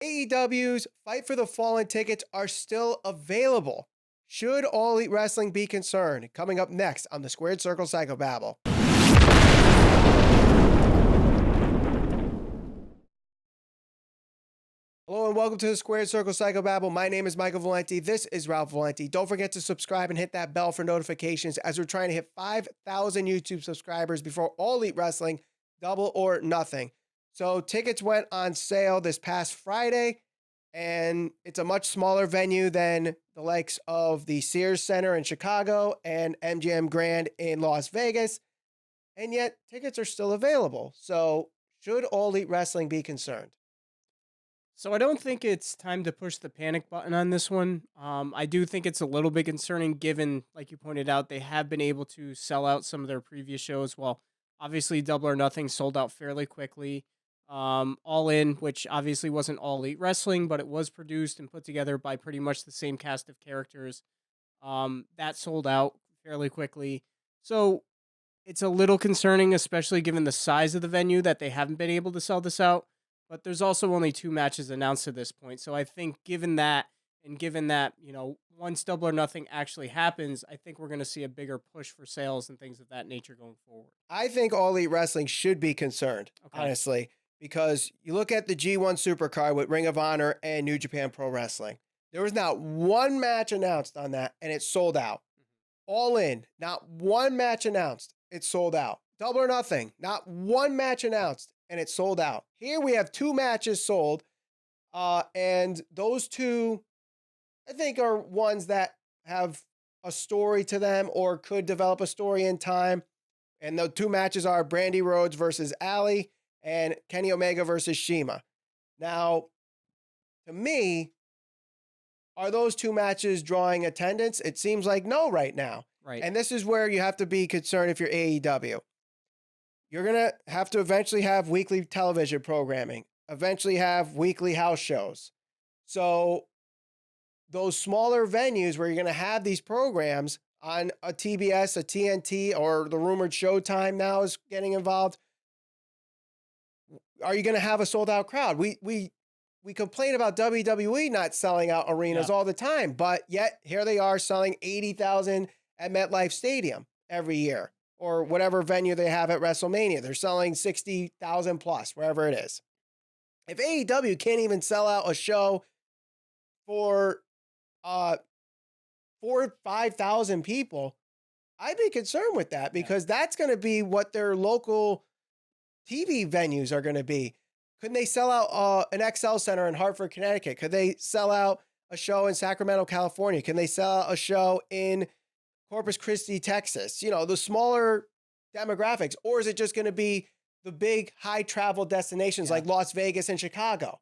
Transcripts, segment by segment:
AEW's Fight for the Fallen tickets are still available. Should All Elite Wrestling be concerned? Coming up next on the Squared Circle Psychobabble. Hello and welcome to the Squared Circle Psychobabble. My name is Michael Valenti. This is Ralph Valenti. Don't forget to subscribe and hit that bell for notifications as we're trying to hit 5,000 YouTube subscribers before All Elite Wrestling, Double or Nothing. So tickets went on sale this past Friday, and it's a much smaller venue than the likes of the Sears Centre in Chicago and MGM Grand in Las Vegas, and yet tickets are still available. So should All Elite Wrestling be concerned? So I don't think it's time to push the panic button on this one. I do think it's a little bit concerning given, like you pointed out, they have been able to sell out some of their previous shows. Well, obviously Double or Nothing sold out fairly quickly. All In, which obviously wasn't All Elite Wrestling, but it was produced and put together by pretty much the same cast of characters. That sold out fairly quickly. So it's a little concerning, especially given the size of the venue, that they haven't been able to sell this out. But there's also only 2 matches announced at this point. So I think given that, once Double or Nothing actually happens, I think we're going to see a bigger push for sales and things of that nature going forward. I think All Elite Wrestling should be concerned, honestly, because you look at the G1 Supercard with Ring of Honor and New Japan Pro Wrestling. There was not one match announced on that, and it sold out. All In, not one match announced, it sold out. Double or Nothing, not one match announced, and it sold out. Here we have 2 matches sold, and those 2, I think, are ones that have a story to them or could develop a story in time. And the 2 matches are Brandi Rhodes versus Allie and Kenny Omega versus Cima. Now, to me, are those 2 matches drawing attendance? It seems like no right now. Right. And this is where you have to be concerned if you're AEW. You're going to have to eventually have weekly television programming, eventually have weekly house shows. So those smaller venues where you're going to have these programs on a TBS, a TNT, or the rumored Showtime now is getting involved. Are you going to have a sold out crowd? We complain about WWE not selling out arenas all the time, but yet here they are selling 80,000 at MetLife Stadium every year, or whatever venue they have at WrestleMania. They're selling 60,000 plus, wherever it is. If AEW can't even sell out a show for 4,000 or 5,000 people, I'd be concerned with that, because that's going to be what their local TV venues are going to be. Couldn't they sell out an XL Center in Hartford, Connecticut? Could they sell out a show in Sacramento, California? Can they sell out a show in Corpus Christi, Texas? You know, the smaller demographics. Or is it just going to be the big high travel destinations like Las Vegas and Chicago?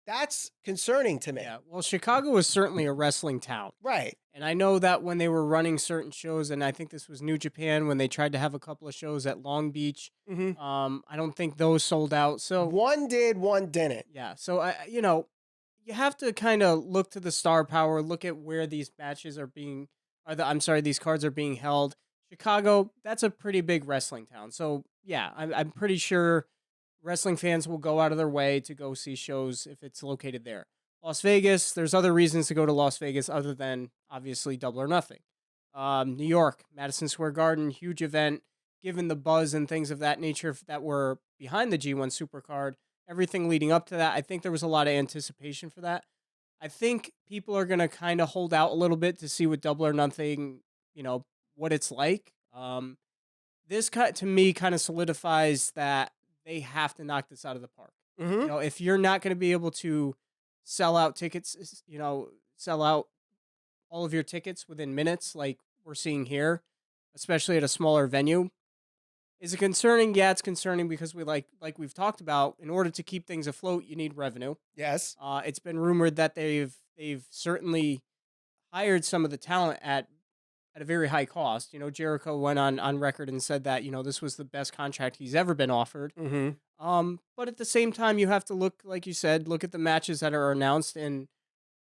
That's concerning to me. Yeah, well, Chicago is certainly a wrestling town. Right. And I know that when they were running certain shows, and I think this was New Japan, when they tried to have a couple of shows at Long Beach, I don't think those sold out. So one did, one didn't. Yeah. So, you have to kind of look to the star power, look at where these matches are being, these cards are being held. Chicago, that's a pretty big wrestling town. So, yeah, I'm pretty sure wrestling fans will go out of their way to go see shows if it's located there. Las Vegas, there's other reasons to go to Las Vegas other than, obviously, Double or Nothing. New York, Madison Square Garden, huge event, given the buzz and things of that nature that were behind the G1 Supercard, everything leading up to that, I think there was a lot of anticipation for that. I think people are going to kind of hold out a little bit to see what Double or Nothing, what it's like. This, to me, kind of solidifies that they have to knock this out of the park. If you're not going to be able to sell out tickets, sell out all of your tickets within minutes like we're seeing here, especially at a smaller venue, is it concerning? Yeah, it's concerning because we like we've talked about, in order to keep things afloat, you need revenue. Yes. It's been rumored that they've certainly hired some of the talent at a very high cost. Jericho went on record and said that, this was the best contract he's ever been offered. But at the same time, you have to look, like you said, look at the matches that are announced, and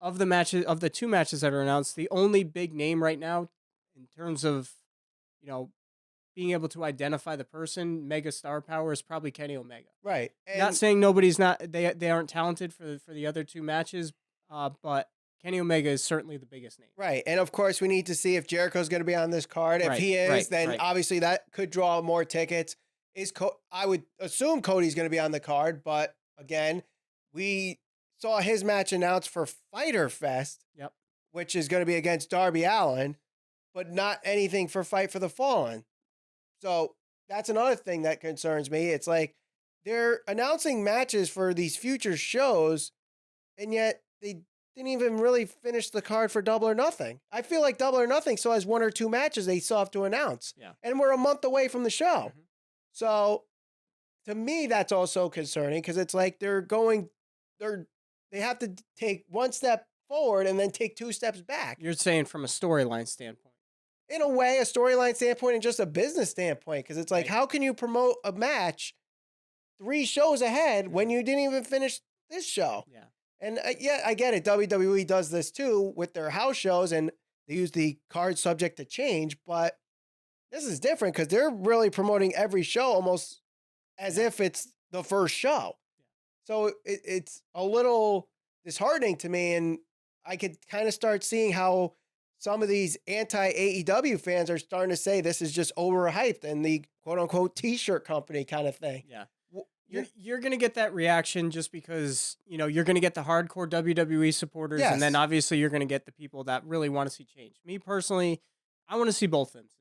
of the 2 matches that are announced, the only big name right now in terms of, being able to identify the person, mega star power is probably Kenny Omega. Right. And Not saying they aren't talented for the other two matches, but Kenny Omega is certainly the biggest name. right. And of course, we need to see if Jericho's going to be on this card. If he is, then obviously that could draw more tickets. I would assume Cody's going to be on the card, but again, we saw his match announced for Fyter Fest, which is going to be against Darby Allin, but not anything for Fight for the Fallen. So that's another thing that concerns me. It's like they're announcing matches for these future shows, and yet they didn't even really finish the card for Double or Nothing. I feel like Double or Nothing still has 1 or 2 matches they still have to announce. Yeah. And we're a month away from the show. Mm-hmm. So to me, that's also concerning because it's like they have to take 1 step forward and then take 2 steps back. You're saying from a storyline standpoint. In a way, a storyline standpoint and just a business standpoint, because it's like, how can you promote a match 3 shows ahead when you didn't even finish this show? Yeah. And I get it. WWE does this too with their house shows, and they use the card subject to change, but this is different because they're really promoting every show almost as if it's the first show. So it's a little disheartening to me, and I could kind of start seeing how some of these anti-AEW fans are starting to say this is just overhyped and the quote-unquote T-shirt company kind of thing. Yeah. You're going to get that reaction just because, you're going to get the hardcore WWE supporters, and then obviously you're going to get the people that really want to see change. Me personally, I want to see both of them succeed.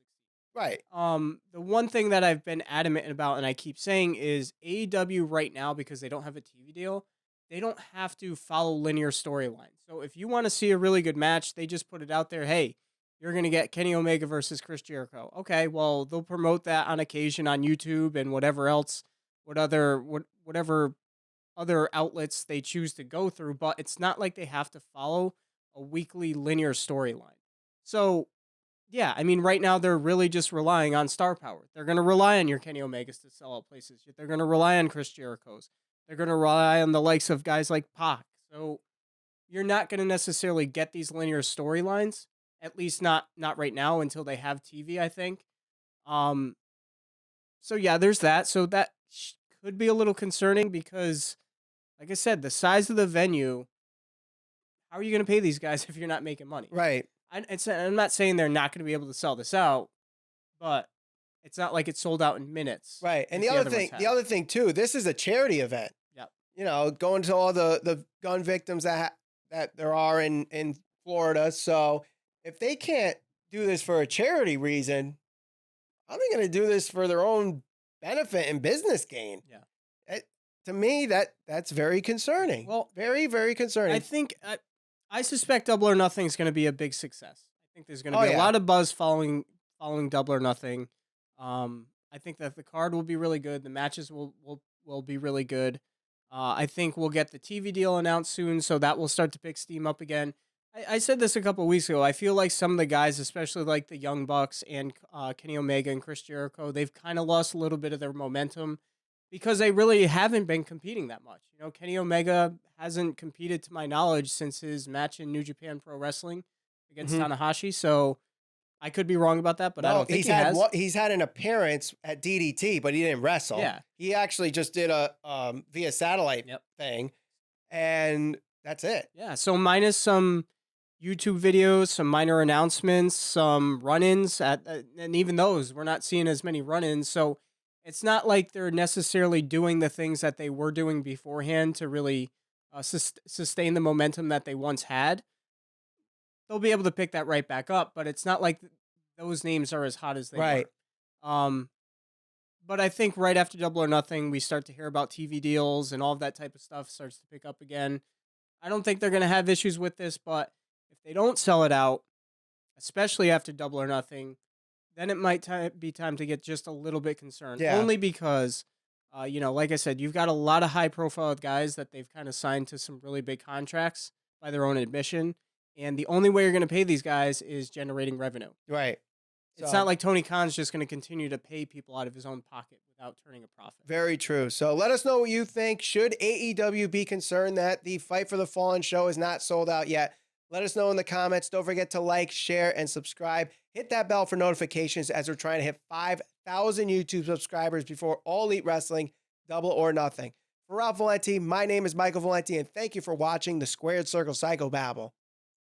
Right. The one thing that I've been adamant about, and I keep saying, is AEW right now, because they don't have a TV deal, they don't have to follow linear storylines. So if you want to see a really good match, they just put it out there. Hey, you're going to get Kenny Omega versus Chris Jericho. Okay, well, they'll promote that on occasion on YouTube and whatever else, whatever other outlets they choose to go through. But it's not like they have to follow a weekly linear storyline. So, yeah, I mean, right now they're really just relying on star power. They're going to rely on your Kenny Omegas to sell out places. They're going to rely on Chris Jericho's. They're going to rely on the likes of guys like Pac. So you're not going to necessarily get these linear storylines, at least not right now until they have TV, I think. So yeah, there's that. So that could be a little concerning because, like I said, the size of the venue, how are you going to pay these guys if you're not making money? Right. I'm not saying they're not going to be able to sell this out, but it's not like it's sold out in minutes. Right. And the other thing too, this is a charity event. Yep. Going to all the gun victims that there are in Florida. So if they can't do this for a charity reason, how are they going to do this for their own benefit and business gain? Yeah. To me, that's very concerning. Well, very, very concerning. I think I suspect Double or Nothing is going to be a big success. I think there's going to be a lot of buzz following Double or Nothing. I think that the card will be really good. The matches will be really good. I think we'll get the TV deal announced soon, so that will start to pick steam up again. I said this a couple of weeks ago. I feel like some of the guys, especially like the Young Bucks and Kenny Omega and Chris Jericho, they've kind of lost a little bit of their momentum because they really haven't been competing that much. Kenny Omega hasn't competed, to my knowledge, since his match in New Japan Pro Wrestling against Tanahashi, so I could be wrong about that, but I don't think he has. He's had an appearance at DDT, but he didn't wrestle. Yeah. He actually just did a via satellite thing, and that's it. Yeah, so minus some YouTube videos, some minor announcements, some run-ins, and even those, we're not seeing as many run-ins, so it's not like they're necessarily doing the things that they were doing beforehand to really sustain the momentum that they once had. They'll be able to pick that right back up, but it's not like those names are as hot as they were. But I think right after Double or Nothing, we start to hear about TV deals and all of that type of stuff starts to pick up again. I don't think they're going to have issues with this, but if they don't sell it out, especially after Double or Nothing, then it might be time to get just a little bit concerned. Yeah. Only because, like I said, you've got a lot of high-profile guys that they've kind of signed to some really big contracts by their own admission. And the only way you're going to pay these guys is generating revenue. Right. It's not like Tony Khan's just going to continue to pay people out of his own pocket without turning a profit. Very true. So let us know what you think. Should AEW be concerned that the Fight for the Fallen show is not sold out yet? Let us know in the comments. Don't forget to like, share, and subscribe. Hit that bell for notifications as we're trying to hit 5,000 YouTube subscribers before All Elite Wrestling, Double or Nothing. For Ralph Valenti, my name is Michael Valenti, and thank you for watching the Squared Circle Psychobabble.